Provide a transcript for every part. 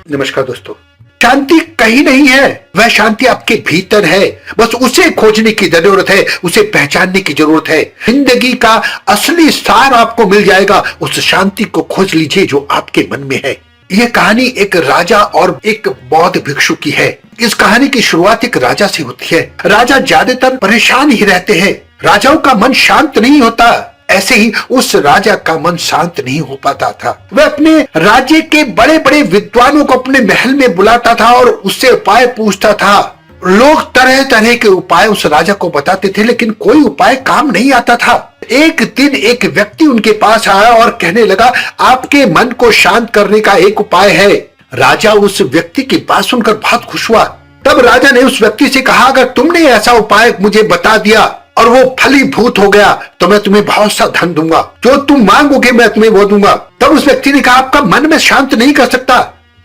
नमस्कार दोस्तों। शांति कहीं नहीं है, वह शांति आपके भीतर है। बस उसे खोजने की जरूरत है, उसे पहचानने की जरूरत है। जिंदगी का असली सार आपको मिल जाएगा। उस शांति को खोज लीजिए जो आपके मन में है। यह कहानी एक राजा और एक बौद्ध भिक्षु की है। इस कहानी की शुरुआत एक राजा से होती है। राजा ज्यादातर परेशान ही रहते हैं। राजाओं का मन शांत नहीं होता। ऐसे ही उस राजा का मन शांत नहीं हो पाता था। वह अपने राज्य के बड़े बड़े विद्वानों को अपने महल में बुलाता था और उससे उपाय पूछता था। लोग तरह तरह के उपाय उस राजा को बताते थे, लेकिन कोई उपाय काम नहीं आता था। एक दिन एक व्यक्ति उनके पास आया और कहने लगा, आपके मन को शांत करने का एक उपाय है। राजा उस व्यक्ति की बात सुनकर बहुत खुश हुआ। तब राजा ने उस व्यक्ति से कहा, अगर तुमने ऐसा उपाय मुझे बता दिया और वो फलीभूत हो गया तो मैं तुम्हें बहुत सा धन दूंगा। जो तुम मांगोगे मैं तुम्हें वो दूंगा। तब उस व्यक्ति ने कहा, आपका मन में शांत नहीं कर सकता,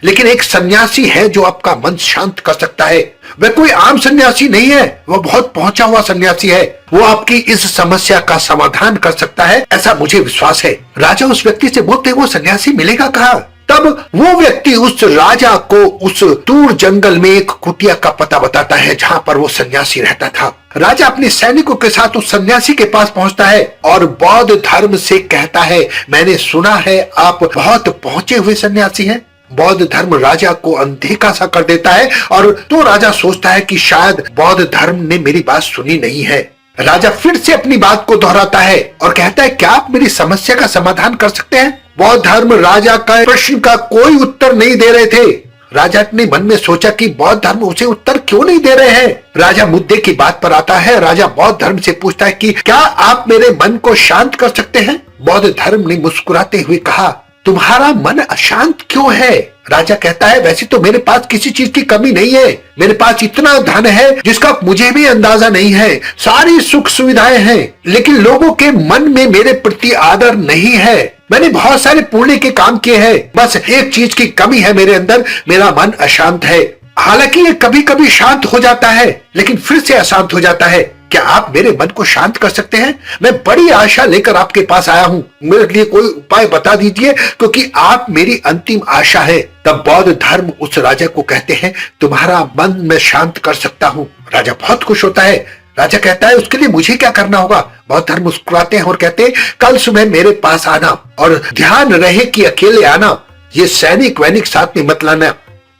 लेकिन एक सन्यासी है जो आपका मन शांत कर सकता है। वह कोई आम सन्यासी नहीं है, वह बहुत पहुंचा हुआ सन्यासी है। वो आपकी इस समस्या का समाधान कर सकता है, ऐसा मुझे विश्वास है। राजा उस व्यक्ति से बोलते, वो सन्यासी मिलेगा कहाँ? तब वो व्यक्ति उस राजा को उस दूर जंगल में एक कुटिया का पता बताता है जहां पर वो सन्यासी रहता था। राजा अपने सैनिकों के साथ उस सन्यासी के पास पहुंचता है और बौद्ध धर्म से कहता है, मैंने सुना है आप बहुत पहुंचे हुए सन्यासी हैं। बौद्ध धर्म राजा को अनदेखा सा कर देता है और तो राजा सोचता है कि शायद बौद्ध धर्म ने मेरी बात सुनी नहीं है। राजा फिर से अपनी बात को दोहराता है और कहता है, क्या आप मेरी समस्या का समाधान कर सकते हैं? बौद्ध धर्म राजा का प्रश्न का कोई उत्तर नहीं दे रहे थे। राजा ने मन में सोचा कि बौद्ध धर्म उसे उत्तर क्यों नहीं दे रहे हैं। राजा मुद्दे की बात पर आता है। राजा बौद्ध धर्म से पूछता है कि क्या आप मेरे मन को शांत कर सकते हैं? बौद्ध धर्म ने मुस्कुराते हुए कहा, तुम्हारा मन अशांत क्यों है? राजा कहता है, वैसे तो मेरे पास किसी चीज की कमी नहीं है। मेरे पास इतना धन है जिसका मुझे भी अंदाजा नहीं है। सारी सुख सुविधाएं हैं, लेकिन लोगों के मन में मेरे प्रति आदर नहीं है। मैंने बहुत सारे पुण्य के काम किए हैं, बस एक चीज की कमी है मेरे अंदर, मेरा मन अशांत है। हालांकि ये कभी कभी शांत हो जाता है, लेकिन फिर से अशांत हो जाता है। क्या आप मेरे मन को शांत कर सकते हैं? मैं बड़ी आशा लेकर आपके पास आया हूँ, मेरे लिए कोई उपाय बता दीजिए, क्योंकि आप मेरी अंतिम आशा है। तब बौद्ध धर्म उस राजा को कहते हैं, तुम्हारा मन मैं शांत कर सकता हूँ। राजा बहुत खुश होता है। राजा कहता है, उसके लिए मुझे क्या करना होगा? बौद्ध धर्म मुस्कुराते हैं और कहते हैं, कल सुबह मेरे पास आना और ध्यान रहे कि अकेले आना, ये सैनिक वैनिक साथ में मत लाना।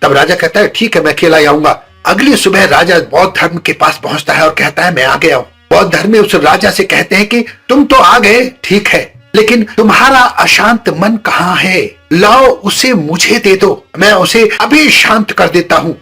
तब राजा कहता है, ठीक है, मैं अकेला ही आऊंगा। अगली सुबह राजा बौद्ध धर्म के पास पहुंचता है और कहता है, मैं आ गया हूँ। बौद्ध धर्म उस राजा से कहते हैं कि तुम तो आ गए, ठीक है, लेकिन तुम्हारा अशांत मन कहाँ है? लाओ उसे मुझे दे दो, मैं उसे अभी शांत कर देता हूँ।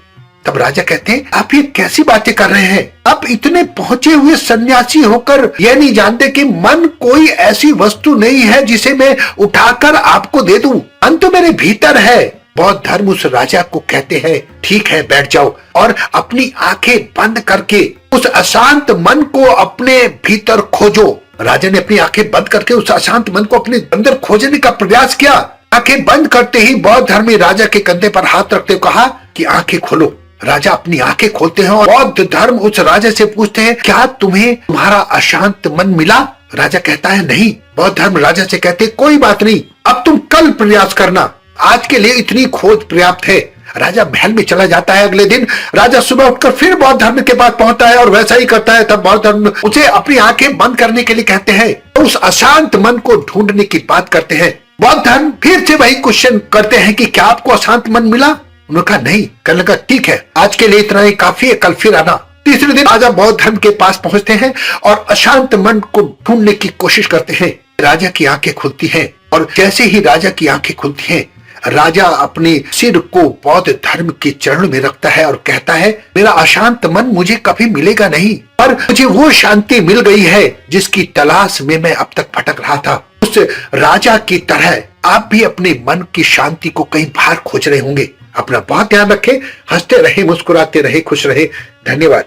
तब राजा कहते हैं, आप ये कैसी बातें कर रहे हैं? आप इतने पहुंचे हुए सन्यासी होकर यह नहीं जानते कि मन कोई ऐसी वस्तु नहीं है जिसे मैं उठाकर आपको दे दूं। मन तो मेरे भीतर है। बौद्ध धर्म उस राजा को कहते हैं, ठीक है, बैठ जाओ और अपनी आंखें बंद करके उस अशांत मन को अपने भीतर खोजो। राजा ने अपनी आंखें बंद करके उस अशांत मन को अपने अंदर खोजने का प्रयास किया। आंखें बंद करते ही बौद्ध धर्मी राजा के कंधे पर हाथ रखते हुए कहा कि आंखें खोलो। राजा अपनी आंखें खोलते हैं और बौद्ध धर्म उस राजा से पूछते हैं, क्या तुम्हें तुम्हारा अशांत मन मिला? राजा कहता है, नहीं। बौद्ध धर्म राजा से कहते, कोई बात नहीं, अब तुम कल प्रयास करना, आज के लिए इतनी खोज पर्याप्त है। राजा महल में चला जाता है। अगले दिन राजा सुबह उठकर फिर बौद्ध धर्म के पास पहुंचता है और वैसा ही करता है। तब बौद्ध धर्म उसे अपनी आंखें बंद करने के लिए कहते हैं, उस अशांत मन को ढूंढने की बात करते हैं। बौद्ध धर्म फिर से वही क्वेश्चन करते हैं कि क्या आपको अशांत मन मिला? उन्होंने कहा, नहीं। कहने लगा, ठीक है, आज के लिए इतना ही काफी है, कल फिर आना। तीसरे दिन राजा बौद्ध धर्म के पास पहुंचते हैं और अशांत मन को ढूंढने की कोशिश करते हैं। राजा की आंखें खुलती हैं और जैसे ही राजा की आंखें खुलती हैं, राजा अपने सिर को बौद्ध धर्म के चरण में रखता है और कहता है, मेरा अशांत मन मुझे कभी मिलेगा नहीं, पर मुझे वो शांति मिल गई है जिसकी तलाश में मैं अब तक भटक रहा था। उस राजा की तरह आप भी अपने मन की शांति को कहीं बाहर खोज रहे होंगे। अपना बहुत ध्यान रखें, हंसते रहे, मुस्कुराते रहे, खुश रहे। धन्यवाद।